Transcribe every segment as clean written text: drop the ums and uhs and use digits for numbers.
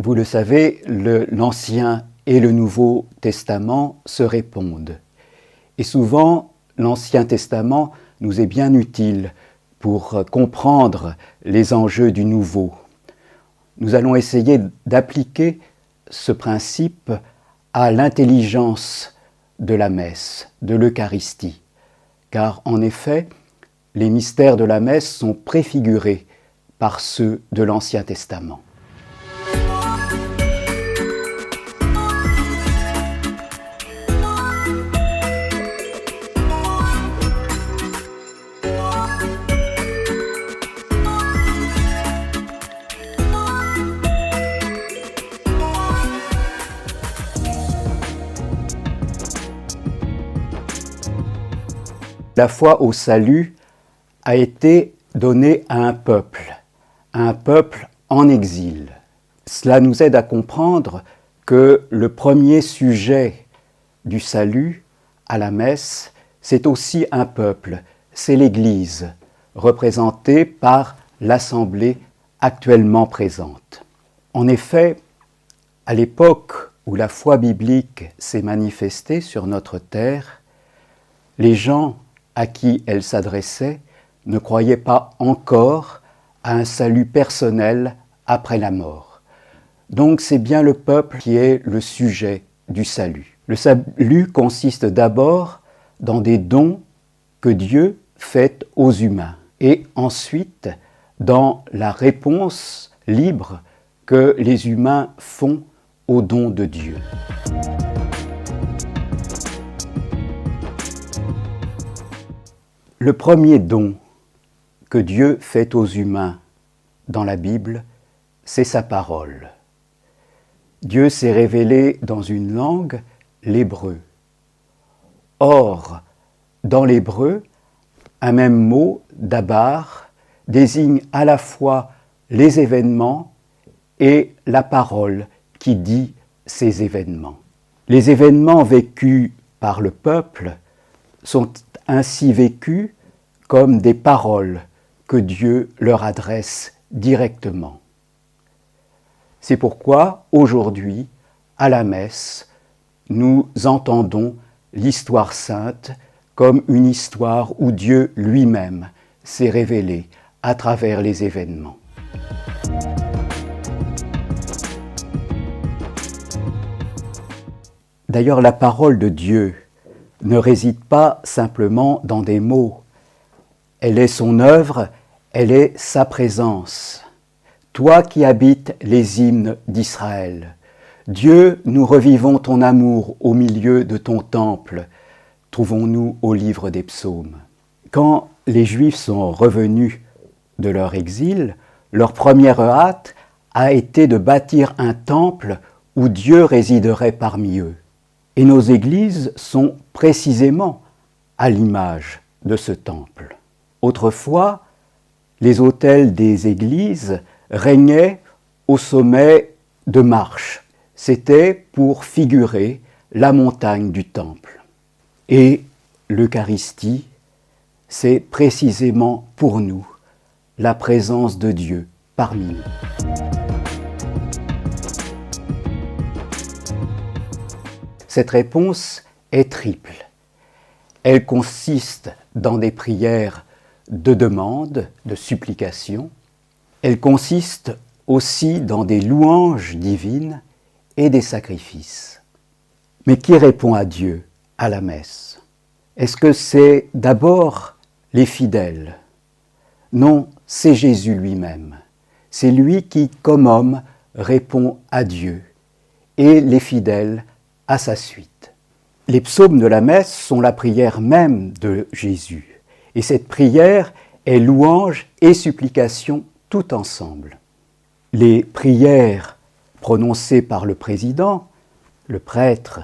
Vous le savez, l'Ancien et le Nouveau Testament se répondent. Et souvent, l'Ancien Testament nous est bien utile pour comprendre les enjeux du Nouveau. Nous allons essayer d'appliquer ce principe à l'intelligence de la messe, de l'Eucharistie. Car en effet, les mystères de la messe sont préfigurés par ceux de l'Ancien Testament. La foi au salut a été donnée à un peuple en exil. Cela nous aide à comprendre que le premier sujet du salut à la messe, c'est aussi un peuple, c'est l'Église, représentée par l'Assemblée actuellement présente. En effet, à l'époque où la foi biblique s'est manifestée sur notre terre, les gens à qui elle s'adressait ne croyaient pas encore à un salut personnel après la mort. Donc c'est bien le peuple qui est le sujet du salut. Le salut consiste d'abord dans des dons que Dieu fait aux humains et ensuite dans la réponse libre que les humains font aux dons de Dieu. Le premier don que Dieu fait aux humains dans la Bible, c'est sa parole. Dieu s'est révélé dans une langue, l'hébreu. Or, dans l'hébreu, un même mot, dabar, désigne à la fois les événements et la parole qui dit ces événements. Les événements vécus par le peuple sont ainsi vécus comme des paroles que Dieu leur adresse directement. C'est pourquoi, aujourd'hui, à la messe, nous entendons l'histoire sainte comme une histoire où Dieu lui-même s'est révélé à travers les événements. D'ailleurs, la parole de Dieu ne réside pas simplement dans des mots. Elle est son œuvre, elle est sa présence. Toi qui habites les hymnes d'Israël, Dieu, nous revivons ton amour au milieu de ton temple, trouvons-nous au livre des psaumes. Quand les Juifs sont revenus de leur exil, leur première hâte a été de bâtir un temple où Dieu résiderait parmi eux. Et nos églises sont précisément à l'image de ce temple. Autrefois, les autels des églises régnaient au sommet de marches. C'était pour figurer la montagne du temple. Et l'Eucharistie, c'est précisément pour nous la présence de Dieu parmi nous. Cette réponse est triple. Elle consiste dans des prières de demande, de supplication. Elle consiste aussi dans des louanges divines et des sacrifices. Mais qui répond à Dieu à la messe? Est-ce que c'est d'abord les fidèles? Non, c'est Jésus lui-même. C'est lui qui, comme homme, répond à Dieu et les fidèles à sa suite. Les psaumes de la messe sont la prière même de Jésus. Et cette prière est louange et supplication tout ensemble. Les prières prononcées par le président, le prêtre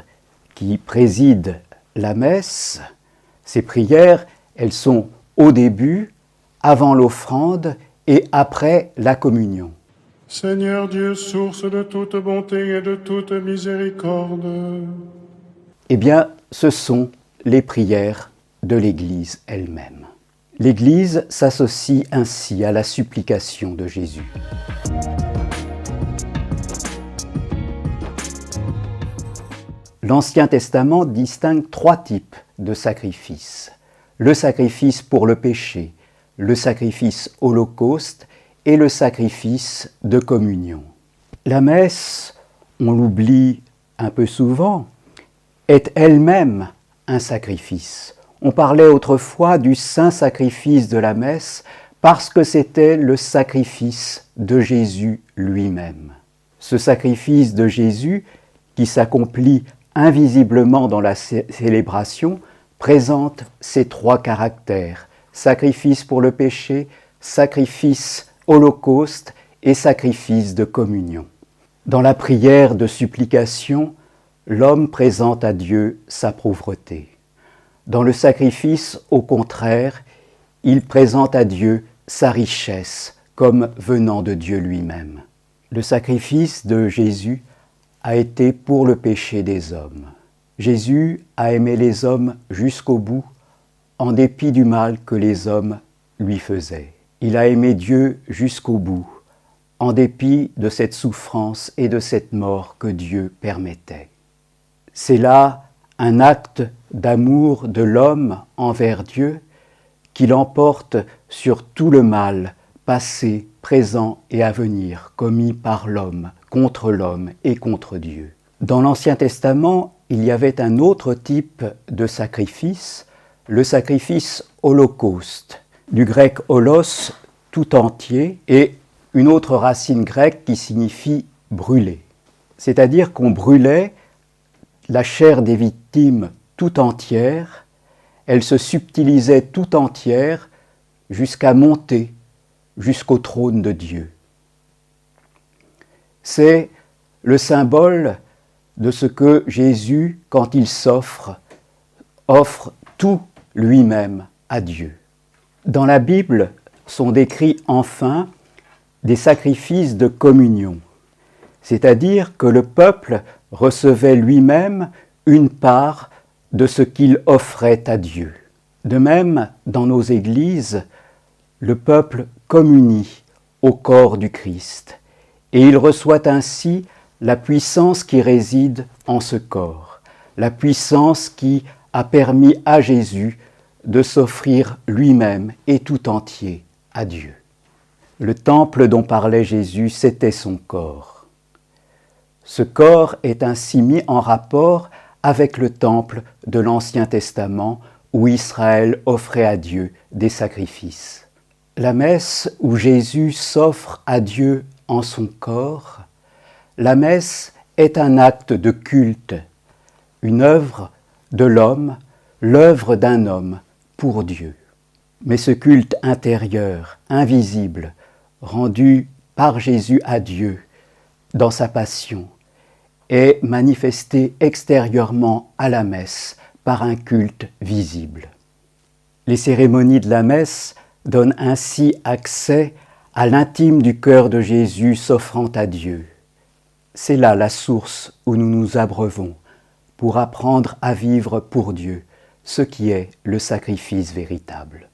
qui préside la messe, ces prières, elles sont au début, avant l'offrande et après la communion. Seigneur Dieu, source de toute bonté et de toute miséricorde. Eh bien, ce sont les prières de l'Église elle-même. L'Église s'associe ainsi à la supplication de Jésus. L'Ancien Testament distingue 3 types de sacrifices. Le sacrifice pour le péché, le sacrifice holocauste et le sacrifice de communion. La messe, on l'oublie un peu souvent, est elle-même un sacrifice. On parlait autrefois du saint sacrifice de la messe parce que c'était le sacrifice de Jésus lui-même. Ce sacrifice de Jésus, qui s'accomplit invisiblement dans la célébration, présente ces 3 caractères: sacrifice pour le péché, sacrifice holocauste et sacrifice de communion. Dans la prière de supplication, l'homme présente à Dieu sa pauvreté. Dans le sacrifice, au contraire, il présente à Dieu sa richesse comme venant de Dieu lui-même. Le sacrifice de Jésus a été pour le péché des hommes. Jésus a aimé les hommes jusqu'au bout, en dépit du mal que les hommes lui faisaient. Il a aimé Dieu jusqu'au bout, en dépit de cette souffrance et de cette mort que Dieu permettait. C'est là un acte d'amour de l'homme envers Dieu qui l'emporte sur tout le mal, passé, présent et à venir, commis par l'homme, contre l'homme et contre Dieu. Dans l'Ancien Testament, il y avait un autre type de sacrifice, le sacrifice holocauste, du grec holos, tout entier, et une autre racine grecque qui signifie brûler. C'est-à-dire qu'on brûlait la chair des victimes tout entière, elle se subtilisait tout entière jusqu'à monter jusqu'au trône de Dieu. C'est le symbole de ce que Jésus, quand il s'offre, offre tout lui-même à Dieu. Dans la Bible sont décrits enfin des sacrifices de communion, c'est-à-dire que le peuple recevait lui-même une part de ce qu'il offrait à Dieu. De même, dans nos églises, le peuple communie au corps du Christ et il reçoit ainsi la puissance qui réside en ce corps, la puissance qui a permis à Jésus de s'offrir lui-même et tout entier à Dieu. Le temple dont parlait Jésus, c'était son corps. Ce corps est ainsi mis en rapport avec le temple de l'Ancien Testament où Israël offrait à Dieu des sacrifices. La messe où Jésus s'offre à Dieu en son corps, la messe est un acte de culte, une œuvre de l'homme, l'œuvre d'un homme pour Dieu. Mais ce culte intérieur, invisible, rendu par Jésus à Dieu dans sa passion, est manifesté extérieurement à la messe par un culte visible. Les cérémonies de la messe donnent ainsi accès à l'intime du cœur de Jésus s'offrant à Dieu. C'est là la source où nous nous abreuvons pour apprendre à vivre pour Dieu, ce qui est le sacrifice véritable.